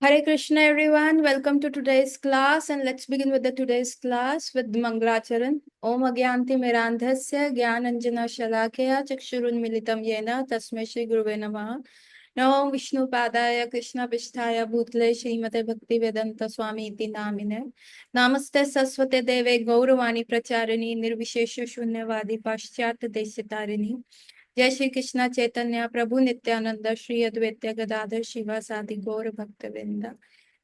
Hare Krishna everyone, welcome to today's class and let's begin with the today's class with Mangalacharan. Om Agyanti Mirandhasya Gyananjana Shalakaya Chakshurunmilitam Yena Tasmai Shri Guruve Namaha. Namo Vishnu Padaya Krishna Pisthaya Bhutle Srimate Bhakti Vedanta Swami Iti Namine. Namaste Saraswate Deve Gauravani Pracharini Nirvishesha Shunyavadi Paschat Deshitarini. जय श्री कृष्ण चैतन्य प्रभु नित्यानंद श्री अद्वैत गदाधर शिवासादि गौर भक्तवृंद।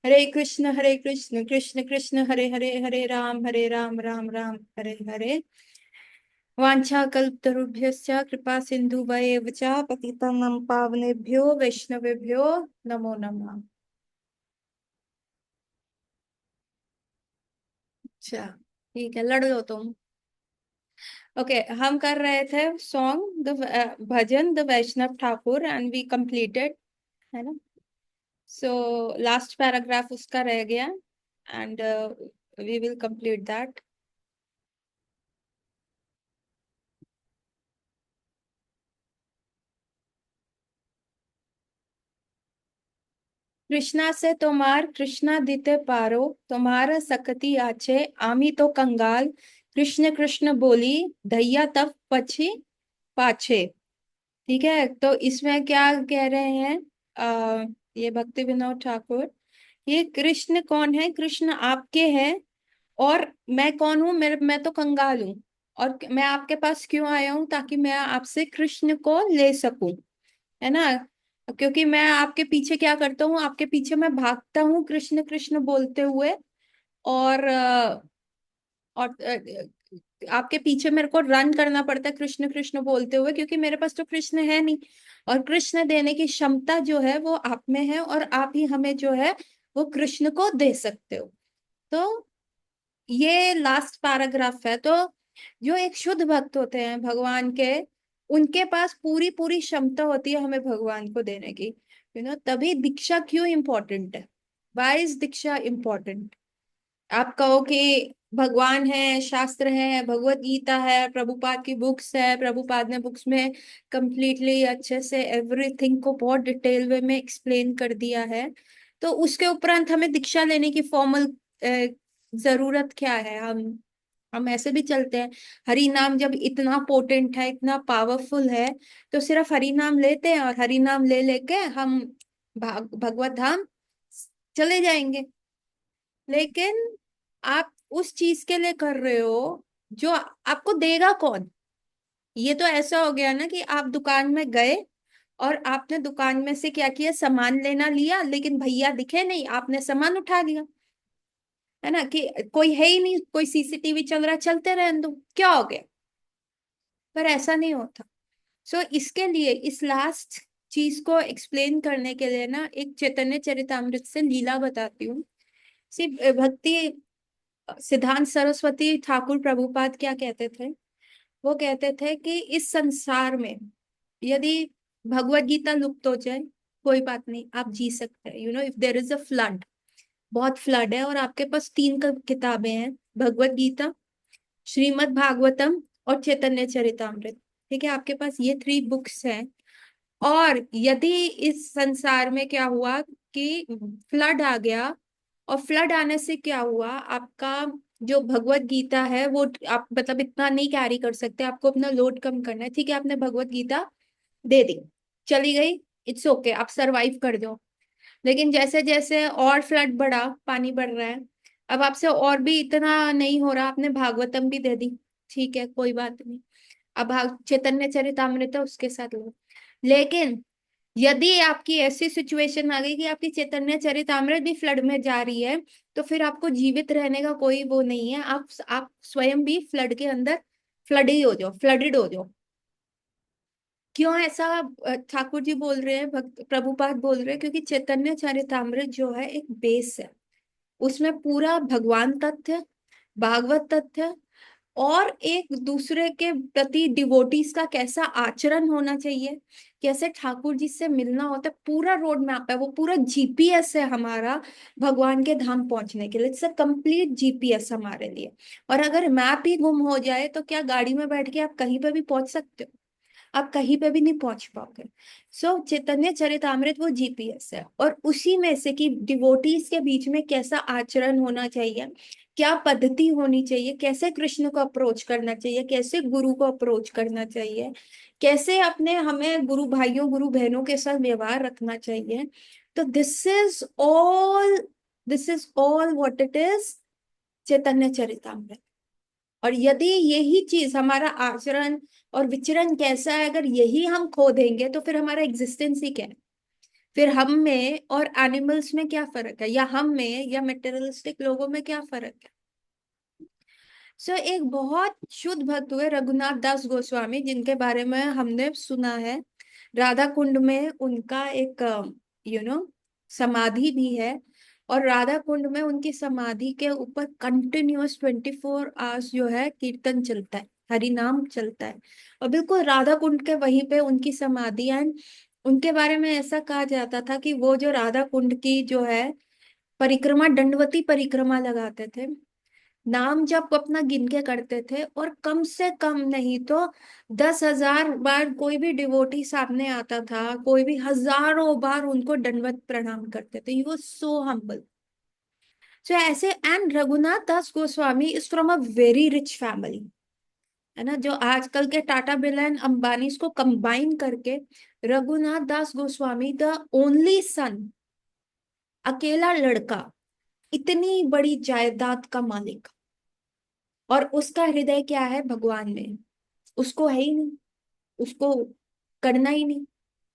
हरे कृष्ण कृष्ण कृष्ण हरे हरे हरे राम राम राम हरे हरे। वाञ्छा कल्पतरुभ्यश्च कृपा सिन्धुभैव च पतितं पावनेभ्यो वैष्णवेभ्यो नमो नमः। अच्छा ठीक है, लड़ लो तुम। ओके हम कर रहे थे song the bhajan the Vaishnava Thakur and we completed, है ना। सो लास्ट पैराग्राफ उसका रह गया and we will complete that. Krishna से तोमार कृष्णा दिते पारो, तुम्हारा सकती आछे आमी तो कंगाल। कृष्ण कृष्ण बोली धैया तब पछी पाछे। ठीक है, तो इसमें क्या कह रहे हैं ये भक्ति विनोद ठाकुर, ये कृष्ण कौन है? कृष्ण आपके हैं और मैं कौन हूँ? मैं तो कंगाल हूँ। और मैं आपके पास क्यों आया हूँ? ताकि मैं आपसे कृष्ण को ले सकूं, है ना। क्योंकि मैं आपके पीछे क्या करता हूँ, आपके पीछे मैं भागता हूँ कृष्ण कृष्ण बोलते हुए। और आपके पीछे मेरे को रन करना पड़ता है कृष्ण कृष्ण बोलते हुए, क्योंकि मेरे पास तो कृष्ण है नहीं। और कृष्ण देने की क्षमता जो है वो आप में है, और आप ही हमें जो है वो कृष्ण को दे सकते हो। तो ये लास्ट पैराग्राफ है। तो जो एक शुद्ध भक्त होते हैं भगवान के, उनके पास पूरी पूरी क्षमता होती है हमें भगवान को देने की। तभी दीक्षा क्यों इम्पोर्टेंट है? Why is diksha important? आप कहो कि भगवान है, शास्त्र है, भगवत गीता है, प्रभुपाद की बुक्स है, प्रभुपाद ने बुक्स में कंप्लीटली अच्छे से एवरीथिंग को बहुत डिटेल वे में एक्सप्लेन कर दिया है। तो उसके उपरांत हमें दीक्षा लेने की फॉर्मल जरूरत क्या है? हम ऐसे भी चलते हैं। हरि नाम जब इतना पोटेंट है, इतना पावरफुल है, तो सिर्फ हरि नाम लेते हैं और हरि नाम ले लेके हम भगवत धाम चले जाएंगे। लेकिन आप उस चीज के लिए कर रहे हो जो आपको देगा कौन? ये तो ऐसा हो गया ना कि आप दुकान में गए और आपने दुकान में से क्या किया, सामान लेना लिया, लेकिन भैया दिखे नहीं, आपने सामान उठा लिया, है ना। कि कोई है ही नहीं, कोई सीसीटीवी चल रहा, चलते रहे दो, क्या हो गया? पर ऐसा नहीं होता। सो इसके लिए इस लास्ट चीज को एक्सप्लेन करने के लिए ना एक चैतन्य चरितामृत से लीला बताती हूँ। सिर्फ भक्ति सिद्धांत सरस्वती ठाकुर प्रभुपाद क्या कहते थे? वो कहते थे कि इस संसार में यदि भगवत गीता लुप्त हो जाए, कोई बात नहीं, आप जी सकते हैं। If there is a flood, बहुत फ्लड है और आपके पास तीन किताबें हैं, भगवत गीता, श्रीमद् भागवतम और चैतन्य चरितामृत। ठीक है, आपके पास ये थ्री बुक्स हैं। और यदि इस संसार में क्या हुआ कि फ्लड आ गया, और फ्लड आने से क्या हुआ, आपका जो भगवत गीता है वो आप मतलब इतना नहीं कैरी कर सकते, आपको अपना लोड कम करना है। ठीक है, आपने भगवत गीता दे दी, चली गई, इट्स ओके, आप सरवाइव कर दो। लेकिन जैसे जैसे और फ्लड बढ़ा, पानी बढ़ रहा है, अब आपसे और भी इतना नहीं हो रहा, आपने भागवतम भी दे दी, ठीक है कोई बात नहीं, अब चैतन्य चरितामृत है उसके साथ लो। लेकिन यदि आपकी ऐसी सिचुएशन आ गई कि आपकी चैतन्य चरितामृत भी फ्लड में जा रही है, तो फिर आपको जीवित रहने का कोई वो नहीं है, आप स्वयं भी फ्लड के अंदर फ्लड ही हो जाओ, फ्लडेड हो जाओ। क्यों ऐसा ठाकुर जी बोल रहे हैं, भक्त प्रभुपाद बोल रहे हैं? क्योंकि चैतन्य चरितामृत जो है एक बेस है, उसमें पूरा भगवान तथ्य, भागवत तथ्य, और एक दूसरे के प्रति डिवोटीज का कैसा आचरण होना चाहिए, कैसे ठाकुर जी से मिलना होता है, पूरा रोड मैप है, वो पूरा जीपीएस है हमारा भगवान के धाम पहुंचने के लिए। इट्स अ कंप्लीट जीपीएस हमारे लिए। और अगर मैप ही गुम हो जाए तो क्या गाड़ी में बैठ के आप कहीं पे भी पहुंच सकते हो? आप कहीं पे भी नहीं पहुंच पाओगे। सो चैतन्य चरितामृत वो जीपीएस है, और उसी में से कि डिवोटीज के बीच में कैसा आचरण होना चाहिए, क्या पद्धति होनी चाहिए, कैसे कृष्ण को अप्रोच करना चाहिए, कैसे गुरु को अप्रोच करना चाहिए, कैसे अपने हमें गुरु भाइयों गुरु बहनों के साथ व्यवहार रखना चाहिए। तो this is all what it is, Chaitanya Charitamrita. और यदि यही चीज हमारा आचरण और विचरण कैसा है, अगर यही हम खो देंगे तो फिर हमारा एग्जिस्टेंस ही क्या है? फिर हम में और एनिमल्स में क्या फर्क है, या हम में या मटेरियलिस्टिक लोगों में क्या फर्क है? सो एक बहुत शुद्ध भक्त हुए रघुनाथ दास गोस्वामी, जिनके बारे में हमने सुना है। राधा कुंड में उनका एक समाधि भी है, और राधा कुंड में उनकी समाधि के ऊपर कंटिन्यूअस 24 आवर्स जो है कीर्तन चलता है, हरि नाम चलता है। और बिल्कुल राधा कुंड के वहीं पे उनकी समाधि है। उनके बारे में ऐसा कहा जाता था कि वो जो राधा कुंड की जो है परिक्रमा, दंडवती परिक्रमा लगाते थे, नाम जप अपना गिन के करते थे, और कम से कम नहीं तो 10,000 बार कोई भी डिवोटी सामने आता था, कोई भी हजारों बार उनको दंडवत प्रणाम करते थे। He was so humble. So ऐसे, and Raghunath Das Goswami is from a very rich family, है ना, जो आजकल के टाटा बिरला एंड अंबानी को कंबाइन करके Raghunath Das Goswami the only son, अकेला लड़का, इतनी बड़ी जायदाद का मालिक, और उसका हृदय क्या है भगवान में, उसको है ही नहीं, उसको करना ही नहीं,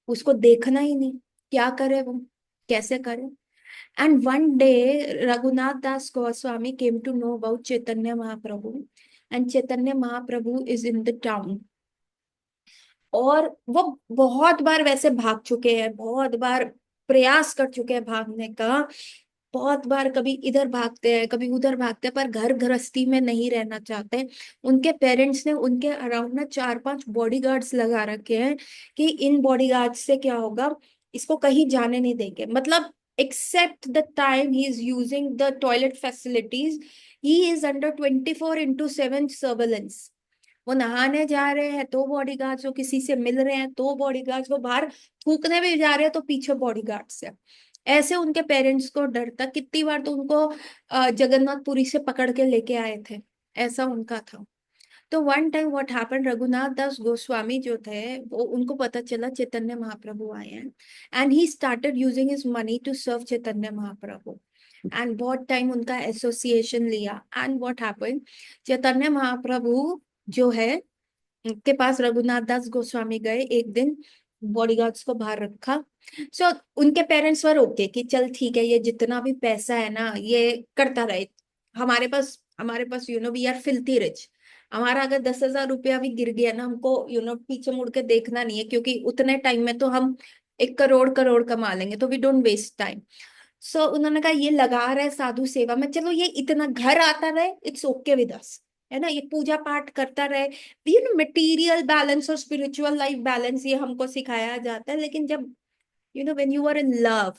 उसको देखना ही नहीं, क्या करे वो, कैसे करे। And one day Raghunath Das Goswami came to know about Chaitanya Mahaprabhu, and Chaitanya Mahaprabhu is in the town. और वो बहुत बार वैसे भाग चुके हैं, बहुत बार प्रयास कर चुके हैं भागने का, बहुत बार कभी इधर भागते हैं कभी उधर भागते हैं, पर घर गृहस्थी में नहीं रहना चाहते। उनके पेरेंट्स ने उनके अराउंड ना 4-5 बॉडीगार्ड्स लगा रखे हैं, कि इन बॉडीगार्ड्स से क्या होगा, इसको कहीं जाने नहीं देंगे, मतलब except the time he is using the toilet facilities, he is under 24/7 surveillance. वो नहाने जा रहे हैं तो बॉडीगार्ड्स, वो किसी से मिल रहे हैं तो बॉडीगार्ड्स, वो बाहर थूकने भी जा रहे हैं तो पीछे बॉडीगार्ड्स है। ऐसे उनके पेरेंट्स को डर था, कितनी बार तो उनको जगन्नाथपुरी से पकड़ के लेके आए थे, ऐसा उनका था। तो one time what happened, Raghunath Das Goswami जो थे वो, उनको पता चला चैतन्य महाप्रभु आए हैं, and he started using his money to serve Chaitanya Mahaprabhu. And बहुत टाइम उनका एसोसिएशन लिया, and what happened, Chaitanya Mahaprabhu जो है के पास रघुनाथ दास गोस्वामी गए एक दिन, बॉडीगार्ड्स को बाहर रखा। सो उनके पेरेंट्स वर ओके कि चल ठीक है, ये जितना भी पैसा है ना ये करता रहे, हमारे पास वी आर फिल्थी रिच। हमारा अगर 10,000 रुपया भी गिर गया ना, हमको पीछे मुड़ के देखना नहीं है, क्योंकि उतने टाइम में तो हम 1 करोड़ करोड़ कमा लेंगे, तो वी डोंट वेस्ट टाइम। सो उन्होंने कहा ये लगा रहा है साधु सेवा में, चलो ये इतना घर आता रहे, इट्स ओके विद अस, है ना, ये पूजा पाठ करता रहे। मटेरियल बैलेंस और स्पिरिचुअल लाइफ बैलेंस ये हमको सिखाया जाता है, लेकिन जब when you are in love,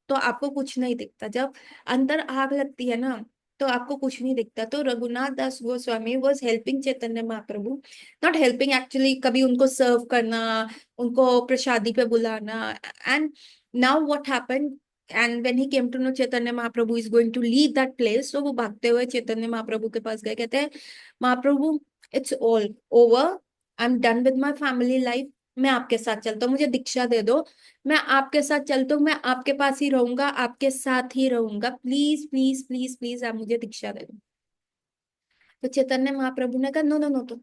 तो आपको कुछ नहीं दिखता, जब अंदर आग लगती है ना, तो आपको कुछ नहीं दिखता। तो Raghunath Das Goswami was helping Chaitanya Mahaprabhu, not helping actually, कभी उनको सर्व करना, उनको प्रसादी पे बुलाना। And now what happened, and when he came to know Chaitanya Mahaprabhu is going to leave that place, तो वो भागते हुए चैतन्य महाप्रभु के पास गए, कहते हैं Mahaprabhu, it's all over, I am done with my family life, मैं आपके साथ चलता हूँ, मुझे दीक्षा दे दो, मैं आपके साथ चलता हूँ, मैं आपके पास ही रहूंगा, आपके साथ ही रहूंगा, प्लीज प्लीज प्लीज प्लीज आप मुझे दीक्षा दे दो। तो चैतन्य महाप्रभु ने कहा नो नो नो, तो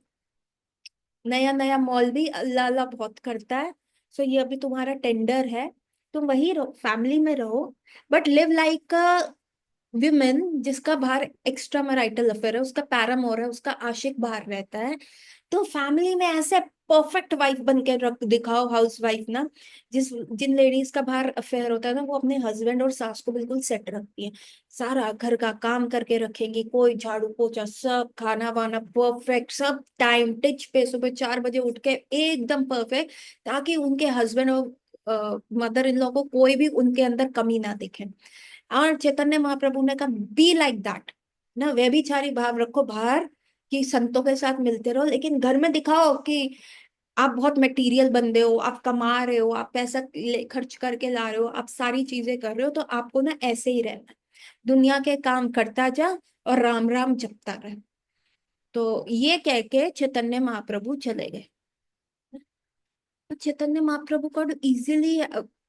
नया नया मौलवी अल्लाह अल्लाह बहुत करता है, सो ये अभी तुम्हारा टेंडर है, तुम वही रहो, फैमिली में रहो, but live like a women जिसका बाहर एक्स्ट्रा मैरिटल अफेयर है, उसका पैरामोर है, उसका आशिक बाहर रहता है। तो फैमिली में ऐसे परफेक्ट वाइफ बन के रख दिखाओ, हाउस वाइफ ना, जिन लेडीज का बाहर अफेयर होता है ना, वो अपने हस्बैंड और सास को बिल्कुल सेट रखती है, सारा घर का काम करके रखेंगी, कोई झाड़ू पोछा सब, खाना वाना परफेक्ट, सब टाइम टिच पे, सुबह 4 बजे उठ के एकदम परफेक्ट, ताकि उनके हस्बैंड और मदर इन लॉ को कोई भी उनके अंदर कमी ना दिखे। और चैतन्य महाप्रभु ने कहा बी लाइक दैट ना, व्यभिचारी भाव रखो बाहर, कि संतों के साथ मिलते रहो, लेकिन घर में दिखाओ कि आप बहुत मटेरियल बंदे हो, आप कमा रहे हो, आप पैसा खर्च करके ला रहे हो, आप सारी चीजें कर रहे हो, तो आपको ना ऐसे ही रहना है। दुनिया के काम करता जा और राम राम जपता रहे। तो ये कह के चैतन्य महाप्रभु चले गए। तो चैतन्य महाप्रभु को easily,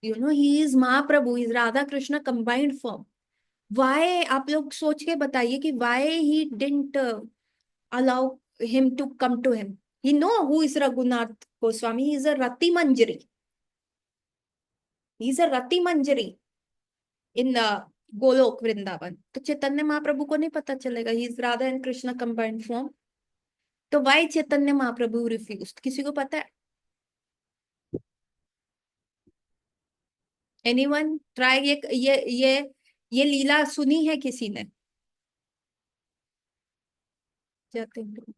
he is Mahaprabhu, is Radha Krishna combined form. Why, आप लोग सोच के बताइए कि why he didn't allow him to come to him. He know who is Raghunath Goswami, he is a Rati Manjari, he is a Rati Manjari in Golok Vrindavan. तो चैतन्य महाप्रभु को नहीं पता चलेगा he is Radha and Krishna combined form? तो वाई चैतन्य महाप्रभु रिफ्यूज, किसी को पता है? Anyone try? ये लीला सुनी है किसी ने? जाते हैं।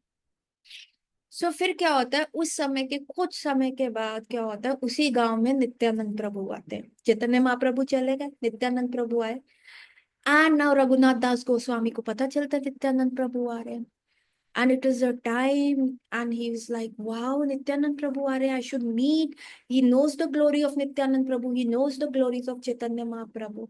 सो फिर क्या होता है, उस समय के कुछ समय के बाद क्या होता है, उसी गांव में नित्यानंद प्रभु आते हैं। चैतन्य महाप्रभु चले गए, नित्यानंद प्रभु आए। एंड नाउ रघुनाथ दास गोस्वामी को पता चलता है नित्यानंद प्रभु आ रहे हैं। And it is a time, and he was like, wow, Nityanand Prabhu are, I should meet. He knows the glory of Nityanand Prabhu, he knows the glories of Chaitanya Mahaprabhu.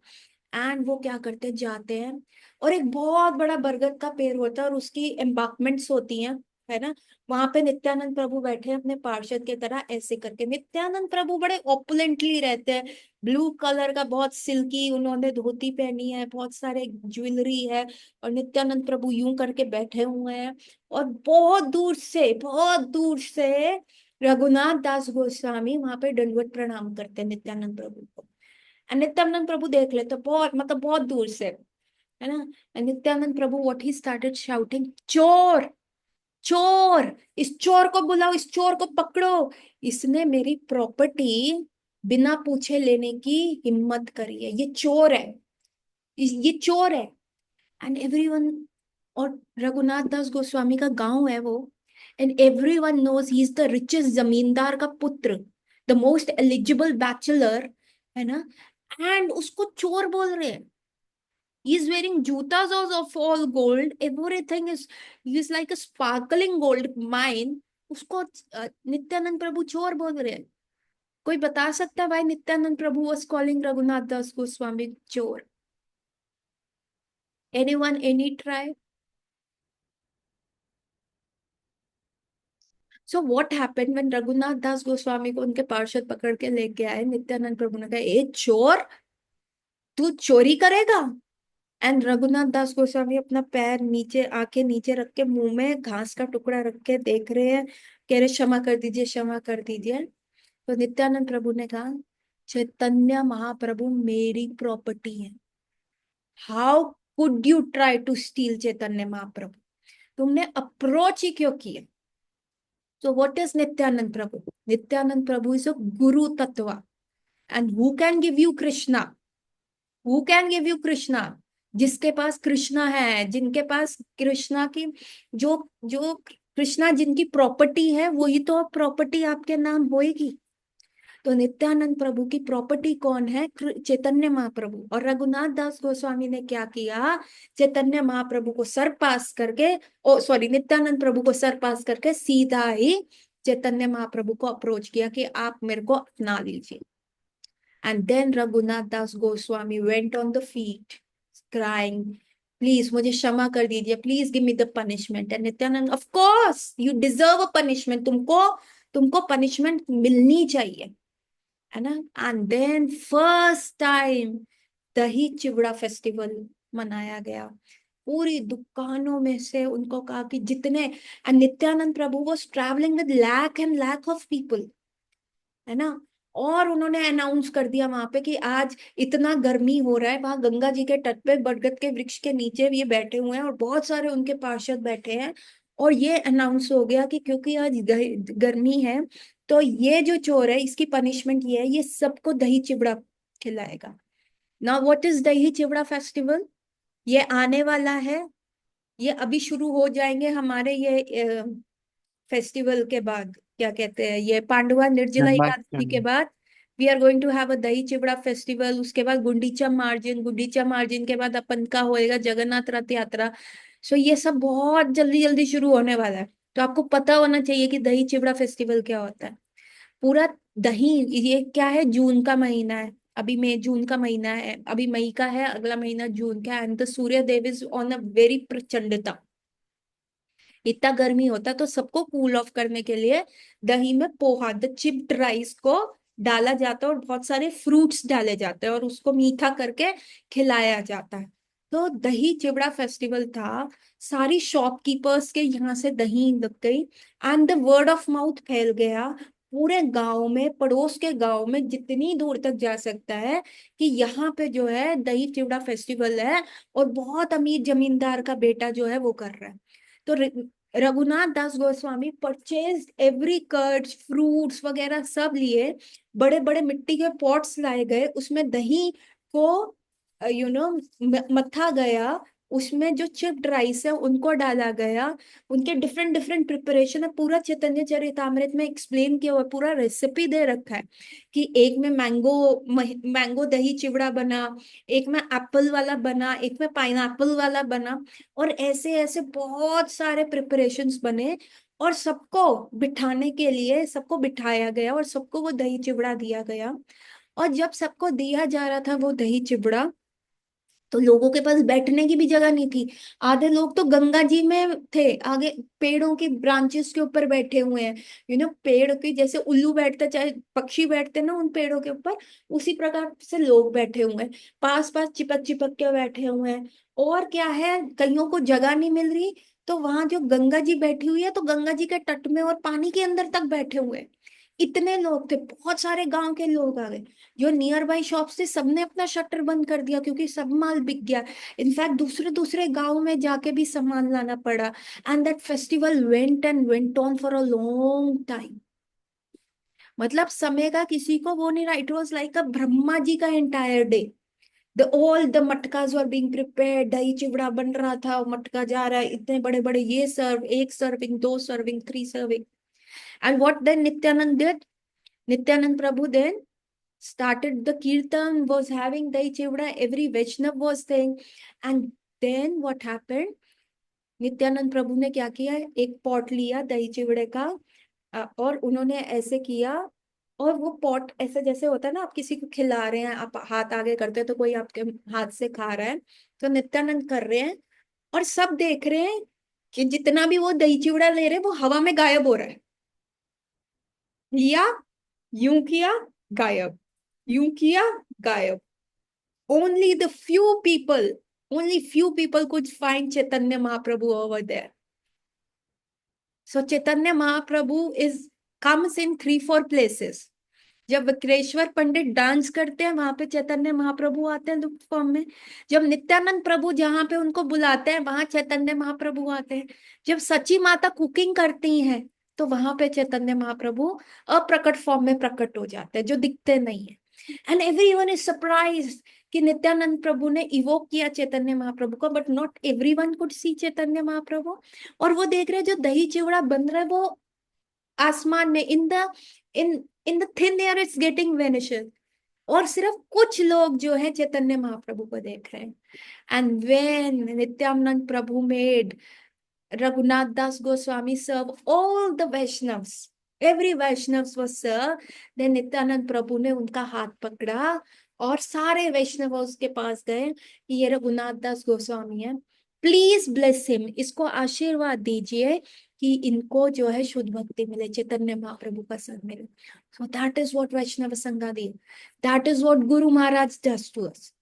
And वो क्या करते हैं, जाते हैं, और एक बहुत बड़ा बरगद का पेड़ होता है और उसकी एम्बार्कमेंट्स होती हैं, है ना। वहां पे नित्यानंद प्रभु बैठे हैं अपने पार्षद के तरह ऐसे करके। नित्यानंद प्रभु बड़े ओपुलेंटली रहते हैं, ब्लू कलर का बहुत सिल्की उन्होंने धोती पहनी है, बहुत सारे ज्वेलरी है, और नित्यानंद प्रभु यूं करके बैठे हुए हैं। और बहुत दूर से रघुनाथ दास गोस्वामी वहां पे दंडवत प्रणाम करते हैं नित्यानंद प्रभु को। और नित्यानंद प्रभु देख लेते, बहुत मतलब बहुत दूर से, है ना। And Nityanand Prabhu what he started shouting, चोर, चोर, इस चोर को बुलाओ, इस चोर को पकड़ो, इसने मेरी प्रॉपर्टी बिना पूछे लेने की हिम्मत करी है, ये चोर है, ये चोर है। एंड एवरीवन, और रघुनाथ दास गोस्वामी का गांव है वो, and everyone knows he is the richest zamindar का पुत्र, द मोस्ट एलिजिबल बैचलर, है ना। एंड उसको चोर बोल रहे हैं। He is wearing jutas of all gold, everything is, he is like a sparkling gold mine। उसको नित्यानंद प्रभु चोर बोल रहे हैं। कोई बता सकता है भाई नित्यानंद प्रभु was calling रघुनाथ दास गोस्वामी चोर? Anyone, any try? So what happened when Raghunath Das Goswami को उनके पार्षद पकड़ के लेके आए, नित्यानंद प्रभु ने कहा, ए चोर, तू चोरी करेगा? एंड रघुनाथ दास गोस्वामी अपना पैर नीचे, आके नीचे रख के मुंह में घास का टुकड़ा रख के देख रहे हैं, कह रहे क्षमा कर दीजिए, क्षमा कर दीजिए। तो नित्यानंद प्रभु ने कहा, चैतन्य महाप्रभु मेरी प्रॉपर्टी है, how could you try to steal Chaitanya Mahaprabhu, तुमने अप्रोच ही क्यों किया? So what is Nityanand Prabhu? Nityanand Prabhu is a Guru Tattva. And who can give you Krishna? Who can give you Krishna? जिसके पास कृष्णा है, जिनके पास कृष्णा की, जो जो कृष्णा जिनकी प्रॉपर्टी है, वही तो प्रॉपर्टी आपके नाम होएगी। तो नित्यानंद प्रभु की प्रॉपर्टी कौन है? चैतन्य महाप्रभु। और रघुनाथ दास गोस्वामी ने क्या किया, चैतन्य महाप्रभु को सर पास करके, ओ सॉरी, नित्यानंद प्रभु को सर पास करके सीधा ही चैतन्य महाप्रभु को अप्रोच किया कि आप मेरे को अपना लीजिए। And then Raghunath Das Goswami went on the feet crying, please मुझे क्षमा कर दीजिए, please give me the punishment. And Nityananda, of course you deserve a punishment, तुमको तुमको पनिशमेंट मिलनी चाहिए, है ना। एंड देन फर्स्ट टाइम दही चिवड़ा फेस्टिवल मनाया गया। पूरी दुकानों में से उनको कहा कि जितने, and Nityananda Prabhu was travelling with lakh and lakh of people, है ना। और उन्होंने अनाउंस कर दिया वहां पे कि आज इतना गर्मी हो रहा है, वहां गंगा जी के तट पे बरगद के वृक्ष के नीचे ये बैठे हुए हैं और बहुत सारे उनके पार्षद बैठे हैं। और ये अनाउंस हो गया कि क्योंकि आज गर्मी है, तो ये जो चोर है इसकी पनिशमेंट ये है, ये सबको दही चिवड़ा खिलाएगा। नाउ व्हाट इज दही चिवड़ा फेस्टिवल? ये आने वाला है, ये अभी शुरू हो जाएंगे हमारे ये फेस्टिवल के बाद, क्या कहते हैं, ये पांडवा निर्जला एकादशी के जन्माष्टमी। बाद we are going to have a dahi chivda festival. उसके बाद गुंडीचा मार्जिन, गुंडीचा मार्जिन के बाद अपन का होएगा जगन्नाथ रथ यात्रा। सो ये सब बहुत जल्दी जल्दी शुरू होने वाला है। तो आपको पता होना चाहिए कि दही चिवड़ा फेस्टिवल क्या होता है। पूरा दही, ये क्या है, जून का महीना है, अभी मई जून का महीना है, अभी मई का है, अगला महीना जून का, and the Surya Dev is on a very प्रचंडता, इतना गर्मी होता है, तो सबको कूल ऑफ करने के लिए दही में पोहा, द चिप्ड राइस को डाला जाता है, और बहुत सारे फ्रूट्स डाले जाते हैं, और उसको मीठा करके खिलाया जाता है। तो दही चिवड़ा फेस्टिवल था, सारी शॉपकीपर्स के यहाँ से दही लग गई, and the word of mouth फैल गया पूरे गांव में, पड़ोस के गांव में, जितनी दूर तक जा सकता है कि यहाँ पे जो है दही चिवड़ा फेस्टिवल है, और बहुत अमीर जमींदार का बेटा जो है वो कर रहा है। तो Raghunath Das Goswami purchase every curd, fruits वगैरह सब लिए, बड़े बड़े मिट्टी के पॉट्स लाए गए, उसमें दही को यू नो मथा गया, उसमें जो चिप्ड राइस है उनको डाला गया, उनके डिफरेंट डिफरेंट प्रिपरेशन है, पूरा चैतन्य चरितामृत में एक्सप्लेन किया हुआ है, पूरा रेसिपी दे रखा है कि एक में मैंगो मैंगो दही चिवड़ा बना, एक में एप्पल वाला बना, एक में पाइनएप्पल वाला बना, और ऐसे ऐसे बहुत सारे प्रिपरेशंस बने, और सबको बिठाने के लिए सबको बिठाया गया, और सबको वो दही चिवड़ा दिया गया। और जब सबको दिया जा रहा था वो दही चिवड़ा, तो लोगों के पास बैठने की भी जगह नहीं थी, आधे लोग तो गंगा जी में थे, आगे पेड़ों की ब्रांचेस के ऊपर बैठे हुए हैं, पेड़ की जैसे उल्लू बैठते, चाहे पक्षी बैठते ना उन पेड़ों के ऊपर, उसी प्रकार से लोग बैठे हुए हैं, पास पास चिपक चिपक के बैठे हुए हैं। और क्या है, कईयों को जगह नहीं मिल रही, तो वहां जो गंगा जी बैठी हुई है, तो गंगा जी के तट में और पानी के अंदर तक बैठे हुए हैं। इतने लोग थे, बहुत सारे गांव के लोग आ गए, जो नियर बाई शॉप्स थे सबने अपना शटर बंद कर दिया, क्योंकि सब माल बिक गया। इनफैक्ट दूसरे दूसरे गांव में जाके भी सामान लाना पड़ा, and that festival went and went on for a long time. मतलब समय का किसी को वो नहीं रहा, it was like a Brahma ji का entire day. The all the मटकाज वर बीइंग प्रिपेयर्ड, दही चिवड़ा बन रहा था, मटका जा रहा है, इतने बड़े बड़े, ये सर्व, एक सर्विंग, दो serving, three serving. And what then Nityananda did, Nityanand Prabhu then started the kirtan, was having Dahi Chivda, every Vaishnav was saying. And then what happened? Nityananda Prabhu ने क्या किया, एक पॉट लिया दही चिवड़े का, और उन्होंने ऐसे किया, और वो पॉट ऐसे जैसे होता है ना, आप किसी को खिला रहे हैं, आप हाथ आगे करते हैं तो कोई आपके हाथ से खा रहा है, तो नित्यानंद कर रहे हैं, और सब देख रहे हैं कि जितना भी वो दही चिवड़ा ले रहे हैं वो हवा में गायब हो रहा है। लिया, यूं किया, गायब, यूं किया, गायब। only the few people only few people could find Chaitanya Mahaprabhu over there. So Chaitanya Mahaprabhu is comes in 3-4 places. जब विक्रेश्वर पंडित डांस करते हैं वहां पे चैतन्य महाप्रभु आते हैं लुप्त फॉर्म में, जब नित्यानंद प्रभु जहां पे उनको बुलाते हैं वहां चैतन्य महाप्रभु आते हैं, जब सची माता कुकिंग करती हैं तो वहां पे चैतन्य महाप्रभु अप्रकट फॉर्म में प्रकट हो जाते हैं, जो दिखते नहीं है। एंड एवरीवन इज सरप्राइज्ड कि नित्यानंद प्रभु ने इवोक किया चैतन्य महाप्रभु को, but not everyone could see Chaitanya Mahaprabhu. और वो देख रहे हैं जो दही चिवड़ा बन रहा है वो आसमान में, in in the thin air it's getting vanishes, और सिर्फ कुछ लोग जो है चैतन्य महाप्रभु को देख रहे हैं। And when Nityananda Prabhu made Raghunath Das Goswami serve all the Vaishnavs, every Vaishnavs was serve, then Nityananda Prabhu ने उनका हाथ पकड़ा, और सारे वैष्णव उसके पास गए कि ये रघुनाथ दास गोस्वामी है, प्लीज ब्लेस हिम, इसको आशीर्वाद दीजिए कि इनको जो है शुद्ध भक्ति मिले, चैतन्य महाप्रभु का संग मिले। सो दैट इज व्हाट वैष्णव संगादि, that is what Guru Maharaj does to us,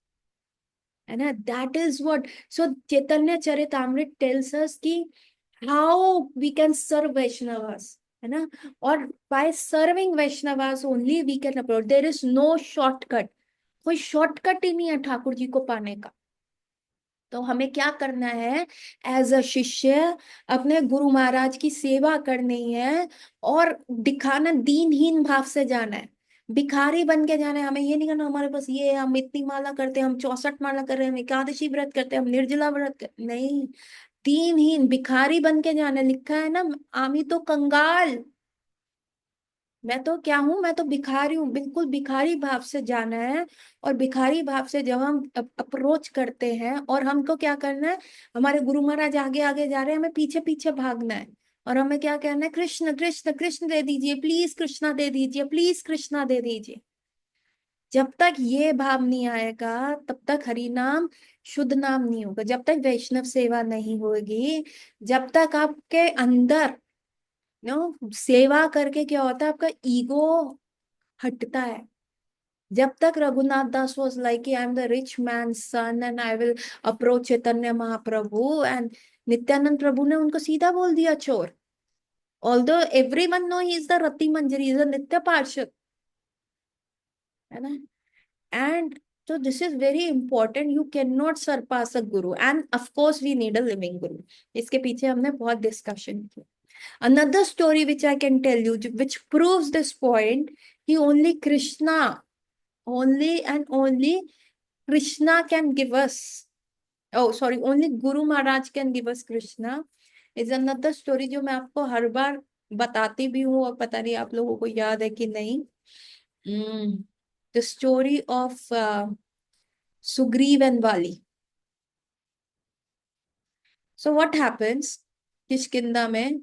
है ना, that is what. So Chaitanya Charitamrita tells us कि how we can serve Vaishnavas, है ना, और by serving Vaishnavas only we can approach, there is no shortcut, कोई शॉर्टकट ही नहीं है ठाकुर जी को पाने का। तो हमें क्या करना है, एज अ शिष्य अपने गुरु महाराज की सेवा करनी है, और दिखाना, दीनहीन भाव से जाना है, भिखारी बन के जाना है। हमें ये नहीं करना हमारे पास ये है, हम इतनी माला करते हैं, हम 64 माला कर रहे हैं, हम एकादशी व्रत करते हैं, हम निर्जला व्रत नहीं, दीनहीन भिखारी बन के जाना है। लिखा है ना, आमी तो कंगाल, मैं तो क्या हूं, मैं तो भिखारी हूँ, बिल्कुल भिखारी भाव से जाना है। और भिखारी भाव से जब हम अप्रोच करते हैं, और हमको क्या करना है, हमारे गुरु महाराज आगे आगे जा रहे हैं, हमें पीछे पीछे भागना है, और हमें क्या कहना है, कृष्ण कृष्ण कृष्ण दे दीजिए प्लीज, कृष्णा दे दीजिए प्लीज, कृष्णा दे दीजिए। जब तक ये भाव नहीं आएगा तब तक हरि नाम शुद्ध नाम नहीं होगा, जब तक वैष्णव सेवा नहीं होगी, जब तक आपके अंदर नो सेवा करके क्या होता है, आपका ईगो हटता है। जब तक Raghunath Das was like I am the rich man son and I will approach Chaitanya Mahaprabhu, and Nityananda Prabhu ने उनको सीधा बोल दिया चोर। Although everyone know he is the Rati Manjari, is a नित्य पार्षद, है ना। And so this is very important. You cannot surpass a guru. And of course, we need a living guru. इसके पीछे हमने बहुत discussion किया. Another story which I can tell you, which proves this point, कि only Krishna, only and only Krishna can give us. Oh, sorry, only Guru Maharaj can give us Krishna. Is another story जो मैं आपको हर बार बताती भी हूँ, और पता नहीं आप लोगों को याद है कि नहीं. The story of Sugriv and Vali. So what happens, Kishkindha में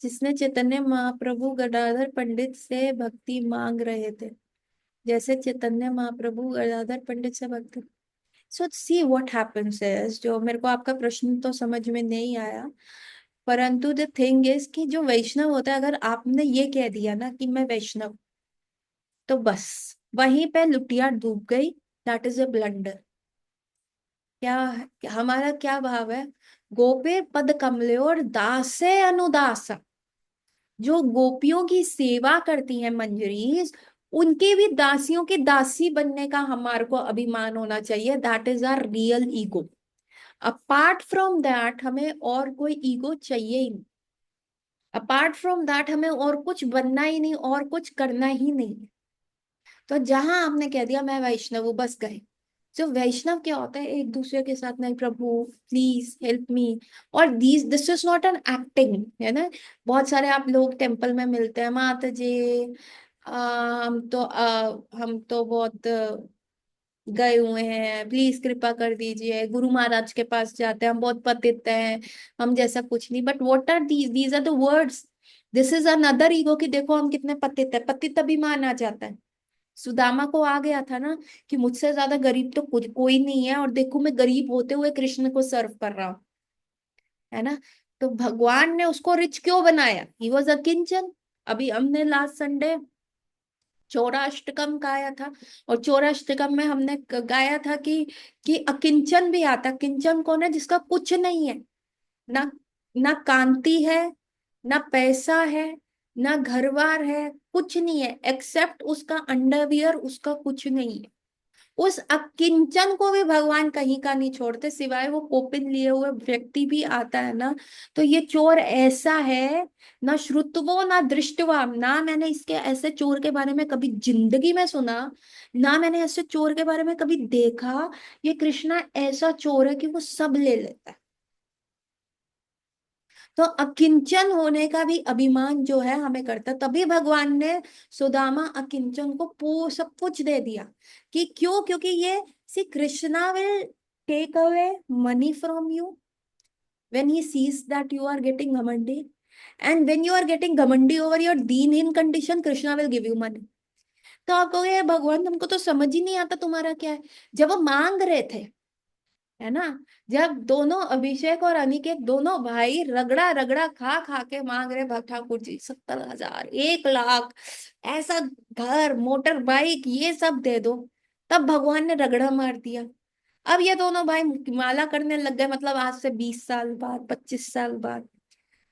जिसने चैतन्य महाप्रभु गदाधर पंडित से भक्ति मांग रहे थे, जैसे चैतन्य महाप्रभु गदाधर पंडित से भक्ति। सो सी व्हाट हैपेंस इज, जो मेरे को आपका प्रश्न तो समझ में नहीं आया, परंतु द थिंग इज कि जो वैष्णव होता है, अगर आपने ये कह दिया ना कि मैं वैष्णव, तो बस वहीं पे लुटिया डूब गई। That is a blunder. क्या हमारा क्या भाव है, गोपे पद कमलोर दासे अनुदास। जो गोपियों की सेवा करती हैं मंजरीज, उनके भी दासियों की दासी बनने का हमारे को अभिमान होना चाहिए। That is our real ego. Apart from that हमें और कोई ईगो चाहिए ही नहीं। अपार्ट फ्रॉम दैट हमें और कुछ बनना ही नहीं, और कुछ करना ही नहीं। तो जहां आपने कह दिया मैं वैष्णव हूं, बस गए। जो वैष्णव क्या होता है, एक दूसरे के साथ नहीं, प्रभु प्लीज हेल्प मी। और this is not an acting, है ना। बहुत सारे आप लोग टेम्पल में मिलते हैं, माता जी हम तो बहुत गए हुए हैं, प्लीज कृपा कर दीजिए। गुरु महाराज के पास जाते हैं, हम बहुत पतित हैं, हम जैसा कुछ नहीं। But what are these are the words. This is another ego कि देखो हम कितने पतित है, पतित अभिमान आ जाता है। सुदामा को आ गया था ना कि मुझसे ज्यादा गरीब तो कुछ कोई नहीं है, और देखो मैं गरीब होते हुए कृष्ण को सर्व कर रहा हूँ, है ना। तो भगवान ने उसको रिच क्यों बनाया, ही वॉज अकिंचन। अभी हमने लास्ट संडे चौराष्टकम गाया था, और चौराष्टकम में हमने गाया था कि अकिंचन भी आता। किंचन कौन है, जिसका कुछ नहीं है, ना ना कांति है, ना पैसा है, ना घर बार है, कुछ नहीं है एक्सेप्ट उसका अंडरवियर, उसका कुछ नहीं है। उस अकिंचन को भी भगवान कहीं का नहीं छोड़ते, सिवाय वो कोपिन लिए हुए व्यक्ति भी आता है ना। तो ये चोर ऐसा है, ना श्रुतवो ना दृष्टवा, ना मैंने इसके ऐसे चोर के बारे में कभी जिंदगी में सुना, ना मैंने ऐसे चोर के बारे में कभी देखा। ये कृष्णा ऐसा चोर है कि वो सब ले लेता है। तो अकिंचन होने का भी अभिमान जो है हमें करता, तभी भगवान ने सुदामा अकिंचन को सब कुछ दे दिया। कि क्यों, क्योंकि ये see Krishna will take away money from you when he sees that you are getting ghamandi, and when you are getting ghamandi over your deen condition, krishna will give you money. तो आप कहोगे भगवान तुमको तो समझ ही नहीं आता तुम्हारा क्या है। जब वो मांग रहे थे, है ना, जब दोनों अभिषेक और अनिकेत दोनों भाई रगड़ा रगड़ा खा खा के मांग रहे, भट्ट ठाकुर जी 70,000 1 लाख ऐसा घर मोटर बाइक ये सब दे दो, तब भगवान ने रगड़ा मार दिया। अब ये दोनों भाई माला करने लग गए, मतलब आज से 20 साल बाद, 25 साल बाद।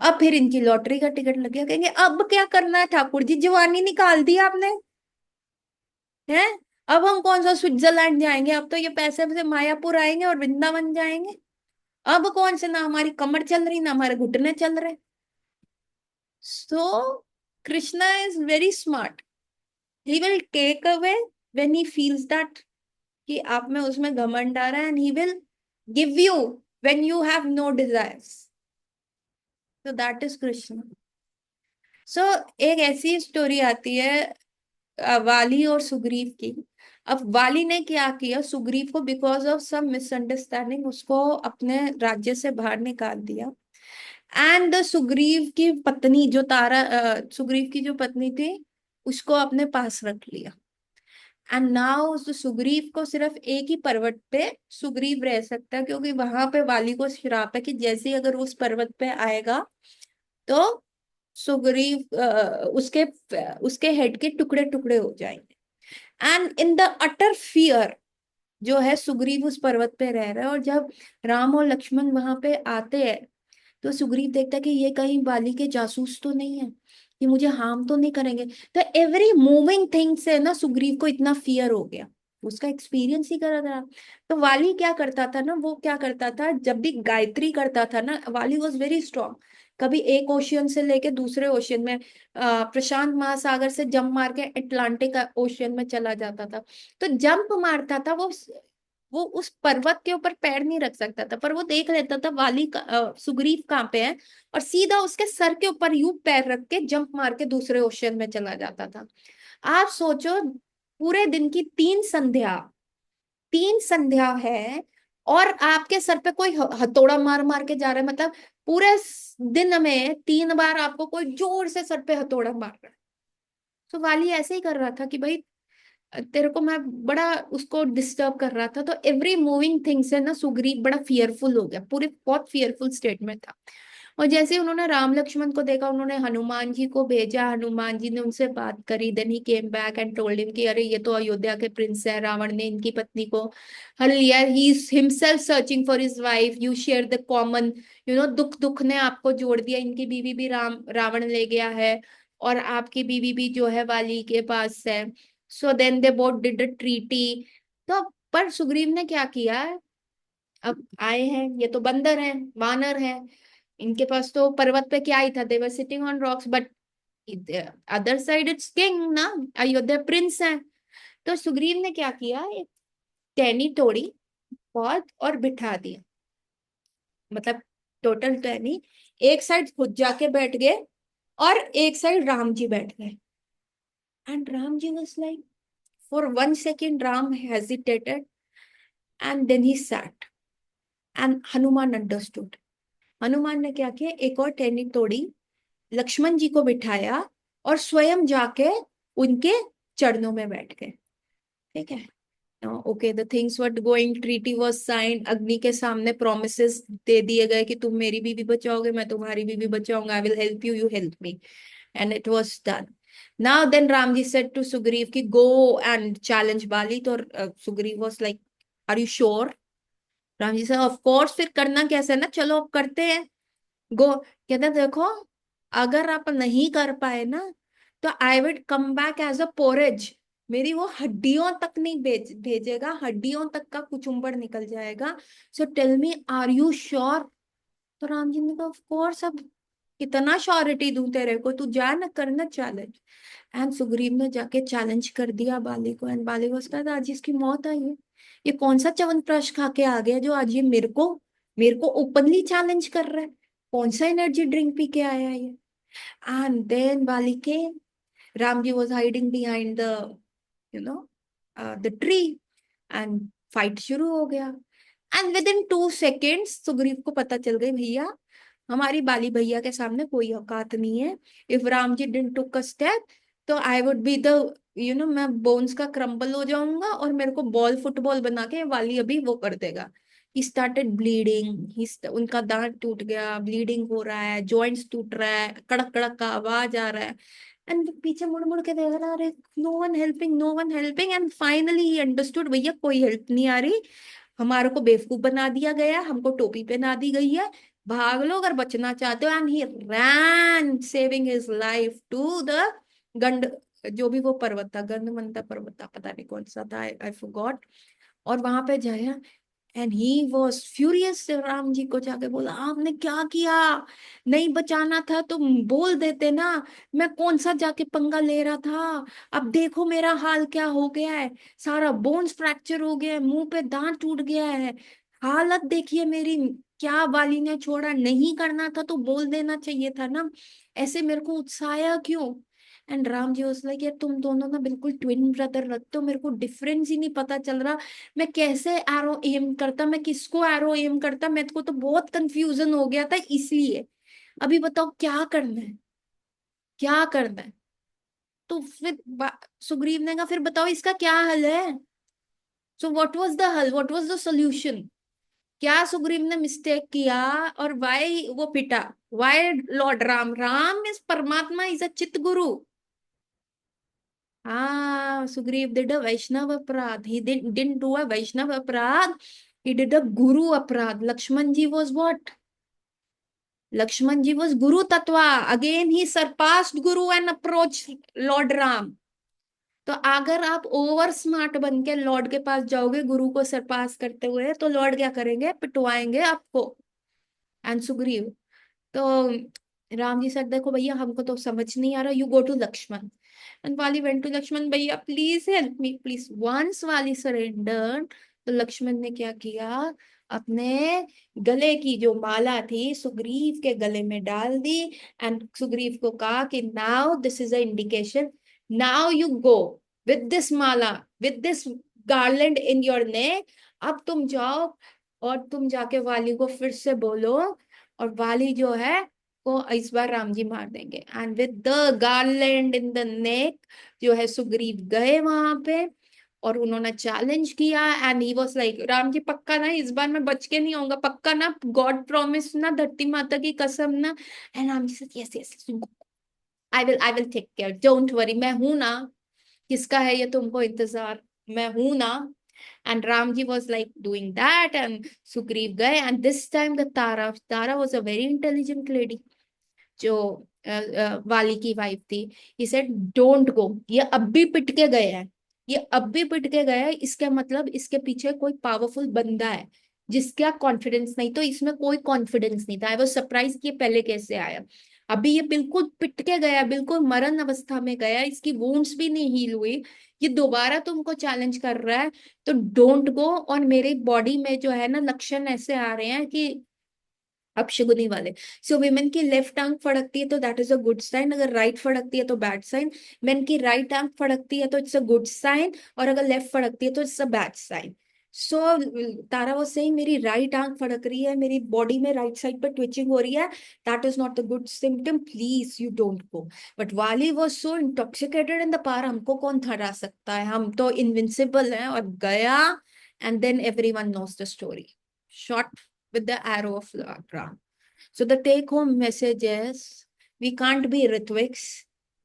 अब फिर इनकी लॉटरी का टिकट लग गया, कहेंगे अब क्या करना है ठाकुर जी, जवानी निकाल दी आपने, है। अब हम कौन सा स्विट्जरलैंड जाएंगे, अब तो ये पैसे से मायापुर आएंगे और वृंदावन जाएंगे। अब कौन से, ना हमारी कमर चल रही ना हमारे घुटने चल रहे। So Krishna is very smart. He will take away when he feels that कि आप में उसमें घमंड आ रहा है, and he will give you when you have no desires. तो दैट इज कृष्ण। सो एक ऐसी स्टोरी आती है वाली और सुग्रीव की। अब वाली ने क्या किया, सुग्रीव को बिकॉज ऑफ सम मिसअंडरस्टैंडिंग उसको अपने राज्य से बाहर निकाल दिया। एंड सुग्रीव की पत्नी जो तारा, सुग्रीव की जो पत्नी थी, उसको अपने पास रख लिया। एंड नाउ सुग्रीव को सिर्फ एक ही पर्वत पे सुग्रीव रह सकता है, क्योंकि वहां पे वाली को श्राप है कि जैसे ही अगर उस पर्वत पे आएगा तो सुग्रीव उसके उसके हेड के टुकड़े टुकड़े हो जाएंगे। And in the utter fear जो है, सुग्रीव उस पर्वत पे रह रहा है। और जब राम और लक्ष्मण वहां पे आते हैं तो सुग्रीव देखता है कि ये कहीं बाली के जासूस तो नहीं है, ये मुझे हार्म तो नहीं करेंगे। तो एवरी मूविंग थिंग से ना सुग्रीव को इतना फियर हो गया, उसका एक्सपीरियंस ही करा था। तो वाली क्या करता था ना, वो क्या करता था जब भी गायत्री करता था ना, वाली वॉज वेरी स्ट्रांग। कभी एक ओशियन से लेके दूसरे ओशियन में, प्रशांत महासागर से जंप मार के अटलांटिक ओशियन में चला जाता था। तो जंप मारता था वो उस पर्वत के ऊपर पैर नहीं रख सकता था, पर वो देख लेता था वाली सुग्रीव कहाँ पे है, और सीधा उसके सर के ऊपर यूं पैर रख के जंप मार के दूसरे ओशियन में चला जाता था। आप सोचो, पूरे दिन की 3 संध्या, 3 संध्या है, और आपके सर पे कोई हथौड़ा मार मार के जा रहा है। मतलब पूरे दिन में 3 बार आपको कोई जोर से सर पे हथौड़ा मार रहा है। तो वाली ऐसे ही कर रहा था कि भाई तेरे को मैं बड़ा उसको डिस्टर्ब कर रहा था। तो एवरी मूविंग थिंग से ना सुग्रीव बड़ा फियरफुल हो गया, पूरे बहुत फियरफुल स्टेट में था। और जैसे ही उन्होंने राम लक्ष्मण को देखा, उन्होंने हनुमान जी को भेजा, हनुमान जी ने उनसे बात करी। Then he came back and told him कि अरे ये तो अयोध्या के प्रिंस है, रावण ने इनकी पत्नी को हल लिया, he is himself searching for his wife, you share the common, दुख दुख ने आपको जोड़ दिया, इनकी बीवी भी रावण ले गया है, और आपकी बीवी भी जो है वाली के पास है। So then they both did a treaty. तो पर सुग्रीव ने क्या किया, अब आए हैं, ये तो बंदर हैं, वानर हैं, इनके पास तो पर्वत पे क्या ही था, they were sitting on rocks, but other side it's king ना, अयोध्या प्रिंस है। तो सुग्रीव ने क्या किया, एक टहनी तोड़ी बहुत और बिठा दिया, मतलब टोटल टहनी, एक साइड खुद जाके बैठ गए और एक साइड राम जी बैठ गए। And Ram ji was like, for 1 second Ram hesitated, and then he sat, and Hanuman understood. Hanuman ने क्या किया, एक और टहनी तोड़ी, लक्ष्मण जी को बिठाया और स्वयं जाके उनके चरणों में बैठ गए। ठीक है, okay, the things were going, treaty was signed, अग्नि के सामने प्रोमिसेस दे दिए गए कि तुम मेरी बीवी बचाओगे, मैं तुम्हारी बीवी बचाऊंगा, I will help you, you help me, and it was done. Now then Ram ji said to Sugriva कि गो एंड चैलेंज बाली। तो Sugriva was like, are you sure? Ram ji से ऑफ कोर्स, फिर करना कैसे ना, चलो अब करते हैं, गो। कहते देखो, अगर आप नहीं कर पाए ना तो I will come back as a porridge, मेरी वो हड्डियों तक नहीं भेजेगा, हड्डियों तक का कुचुम्बर निकल जाएगा। So tell me, are you sure? तो राम जी ने कहा ऑफ कोर्स, अब कितना श्योरिटी दूं तेरे को, तू जा ना, करना चैलेंज। एंड सुग्रीव ने जाके चैलेंज कर दिया बाली को, एंड बाली को उसका आज इसकी मौत आई है, ये कौन सा च्यवनप्राश खा के आ गया जो आज ये मेरे को ओपनली चैलेंज कर रहा है, कौन सा एनर्जी ड्रिंक पी के आया है ये। एंड देन बाली के, Ram ji was hiding behind the you know the tree, and fight शुरू हो गया। And within 2 seconds Sugriva को पता चल गई, भैया हमारी बाली भैया के सामने कोई औकात नहीं है। If Ram ji didn't took a step तो आई वुड बी द, मैं बोन्स का क्रम्बल हो जाऊंगा, और मेरे को बॉल फुटबॉल बना के वाली अभी वो कर देगा। ही स्टार्टेड ब्लीडिंग, उनका दांत टूट गया, ब्लीडिंग हो रहा है, जॉइंट्स टूट रहा है, कड़क कड़क का आवाज आ रहा है। एंड पीछे मुड़ मुड़ के देख रहा, अरे no one helping, no one helping. And finally he understood, भैया कोई हेल्प नहीं आ रही, हमारे को बेवकूफ बना दिया गया, हमको टोपी पहना दी गई है, भाग लो अगर बचना चाहते हो। And he ran saving his life to the गंड, जो भी वो पर्वत था, गंधमंता पर्वत था, पता नहीं कौन सा था, आई फॉरगॉट। और वहां पे जाया, and he was furious, Ram ji को जाके बोला आपने क्या किया, नहीं बचाना था तो बोल देते ना, मैं कौन सा जाके पंगा ले रहा था, अब देखो मेरा हाल क्या हो गया है, सारा बोन्स फ्रैक्चर हो गया है, मुंह पे दांत टूट गया है, हालत देखिए मेरी, क्या वाली ने छोड़ा, नहीं करना था तो बोल देना चाहिए था ना, ऐसे मेरे को उत्साया क्यों। And Ram ji was like, यार तुम दोनों ना बिल्कुल ट्विन ब्रदर लगते हो, मेरे को डिफरेंस ही नहीं पता चल रहा, मैं कैसे एरो एम करता, मैं किसको एरो एम करता, मेरे को तो बहुत कंफ्यूजन हो गया था इसलिए। अभी बताओ क्या करना है, क्या करना है? तो फिर सुग्रीव ने कहा फिर बताओ इसका क्या हल है। So what was the hal, what was the solution? क्या सुग्रीव ने मिस्टेक किया और वाई वो पिटा? Why Lord Ram, Ram is paramatma, is a chit guru. हाँ, सुग्रीव डिड अ वैष्णव अपराध, ही डिडंट डू अ वैष्णव अपराध, he did a guru अपराध। लक्ष्मण जी was what? Lakshman ji was guru Tatva, again he surpassed guru and approached lord ram। तो अगर आप ओवर स्मार्ट बन के Lord के पास जाओगे गुरु को सरपास करते हुए, तो लॉर्ड क्या करेंगे? पिटवाएंगे आपको। एंड सुग्रीव, तो राम जी सर देखो भैया हमको तो समझ नहीं आ रहा, you go to Lakshman. And Vali went to Lakshman, भैया please help me please. Once Vali surrender, तो लक्ष्मण ने क्या किया? अपने गले की जो माला थी सुग्रीव के गले में डाल दी। एंड सुग्रीव को कहा कि now this is a indication, now you go with this Mala, with this garland in your neck. अब तुम जाओ और तुम जाके वाली को फिर से बोलो, और वाली जो है को इस बार राम जी मार देंगे। And with the garland in the neck जो है सुग्रीव गए वहां पे, और उन्होंने चैलेंज किया। And he was like, Ram ji पक्का ना इस बार मैं बच के नहीं आऊंगा, पक्का ना, गॉड प्रॉमिस ना, धरती माता की कसम ना? एंड राम जी से yes yes, I will take care, don't worry, मैं हूं ना। किसका है ये तुमको इंतजार, मैं हूं ना। And Ramji was like doing that, and Sugriv गए। And this time the Tara was a very intelligent lady, जो वाली की वाइफ थी। He said don't go, ये अब भी पिट के गए हैं, ये अब भी पिट के गए हैं, इसका मतलब इसके पीछे कोई पावरफुल बंदा है जिसका कॉन्फिडेंस नहीं। तो इसमें कोई कॉन्फिडेंस नहीं था। आई वाज सरप्राइज कि ये पहले कैसे आया। अभी ये बिल्कुल पिट के गया, बिल्कुल मरण अवस्था में गया, इसकी वुंड्स भी नहीं हील हुई, ये दोबारा तुमको चैलेंज कर रहा है। तो डोंट गो। और मेरे बॉडी में जो है ना लक्षण ऐसे आ रहे हैं कि अपशगुनी वाले। सो विमेन की लेफ्ट आंख फड़कती है तो that is a good sign, अगर राइट फड़कती है तो बैड साइन। मेन की राइट आंख फड़कती है तो इट्स अ गुड साइन, और अगर लेफ्ट फड़कती है तो इट्स अ बैड साइन। सो तारा वो सही, मेरी राइट आंख फड़क रही है, मेरी बॉडी में राइट साइड पे ट्विचिंग हो रही है, that is not a good symptom, please you don't go. But Vali was so intoxicated in the पार, हमको कौन हरा सकता है, हम तो इनविंसिबल हैं, और गया। And then everyone knows the story, shot with the arrow of Ram. So the take home message is, we can't be Ritwiks,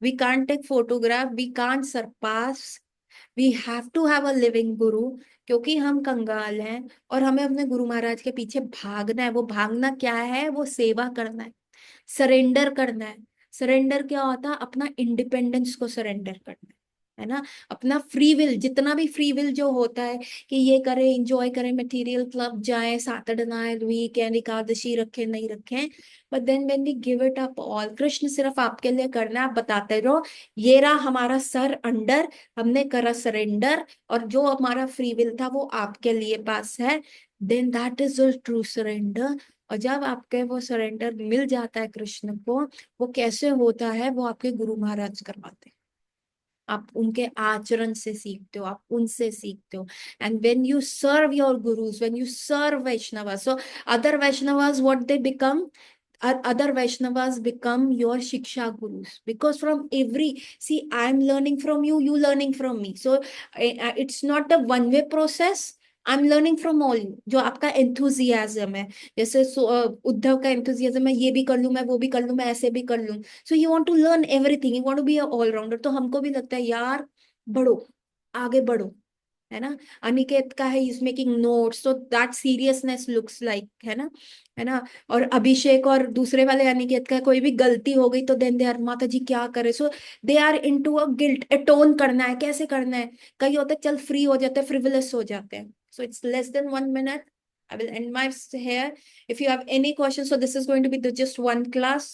we can't take photograph, we can't surpass, we have to have a living guru। क्योंकि हम कंगाल हैं और हमें अपने गुरु महाराज के पीछे भागना है। वो भागना क्या है? वो सेवा करना है, सरेंडर करना है। सरेंडर क्या होता है? अपना इंडिपेंडेंस को सरेंडर करना है ना, अपना फ्री विल, जितना भी फ्री विल जो होता है कि ये करें, इंजॉय करें, मटेरियल क्लब जाए, सैटरडे नाइट, वीकेंड, एकादशी रखें नहीं रखें, but then when we give it up all, Krishna सिर्फ आपके लिए करना है, आप बताते रहो ये रहा हमारा सर अंडर, हमने करा सरेंडर, और जो हमारा फ्री विल था वो आपके लिए पास है, then that is a true surrender. और जब आपके वो सरेंडर मिल जाता है कृष्ण को, वो कैसे होता है वो आपके गुरु महाराज करवाते हैं। आप उनके आचरण से सीखते हो, आप उनसे सीखते हो। And when you serve your gurus, when you serve Vaishnav, so other Vaishnavas what they become, other Vaishnavas become your shiksha gurus, because from every, see, I am learning from you, you learning from me, so it's not a one way process, I am learning from all you. जो आपका enthusiasm है, जैसे उद्धव का enthusiasm है, ये भी कर लूं मैं, वो भी कर लूं मैं, ऐसे भी कर लूं। So you want to learn everything, you want to be allrounder. तो हमको भी लगता है यार बढ़ो, आगे बढ़ो, है ना। अनिकेत का है इज मेकिंग नोट्स, तो दैट सीरियसनेस लुक्स लाइक, है ना। और अभिषेक और दूसरे वाले अनिकेत का कोई भी गलती हो गई तो देन दे आर, माता जी क्या करे, so they are into a guilt, atone करना है, कैसे करना है। कई होते चल फ्री हो जाते हैं, फ्रिवलेस हो जाते हैं। So it's less than 1 minute, I will end my here. If you have any questions, so this is going to be the just one class.